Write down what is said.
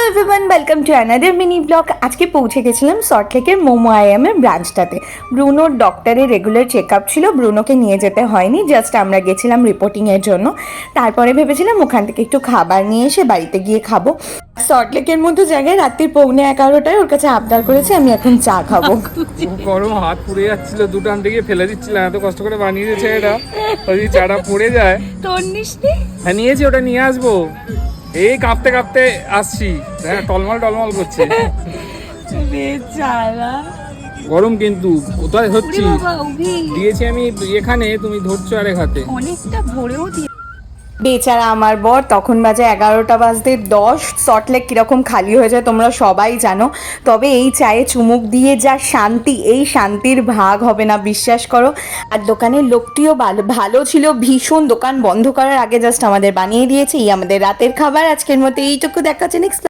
Everyone, welcome to another mini blog. আজকে পৌঁছে গেছিলাম সল্টলেকের মোমো আইএমের ব্রাঞ্চটাতে। ব্রুনোর ডক্টরের রেগুলার চেক আপ ছিল, ব্রুনোকে নিয়ে যেতে হয়নি, জাস্ট আমরা গেছিলাম রিপোর্টিংয়ের জন্য। তারপরে ভেবেছিলাম ওখান থেকে একটু খাবার নিয়ে এসে বাড়িতে গিয়ে খাবো। সল্টলেকের মতো জায়গায় রাত্রি 11:15 ওর কাছে আবদার করেছে আমি এখন চা খাবো। খুব গরম, হাত পুড়ে যাচ্ছিল, দুটো আনতে গিয়ে ফেলে দিচ্ছিলাম, এত কষ্ট করে বানিয়ে দিয়েছে এটা, যদি চাটা পড়ে যায়। তোর নিসনি? হ্যাঁ নিয়েছি, ওটা নিয়ে আসবো। এই কাঁপতে কাঁপতে আসছি, হ্যাঁ টলমল টলমল করছে। বেচারা গরম কিন্তু কোথায় হচ্ছি, বাবা উভি দিয়েছি আমি এখানে, তুমি ধরছো আরেক হাতে। অনেকটা ভরেও দিয়ে বেচারা আমার বর। তখন বাজে 11:10। সল্টলেক কীরকম খালি হয়ে যায় তোমরা সবাই জানো, তবে এই চায়ে চুমুক দিয়ে যা শান্তি, এই শান্তির ভাগ হবে না, বিশ্বাস করো। আর দোকানের লোকটিও ভালো ছিল ভীষণ। দোকান বন্ধ করার আগে জাস্ট আমাদের বানিয়ে দিয়েছে এই আমাদের রাতের খাবার। আজকের মতো এইটুকু, দেখা হচ্ছে নেক্সট।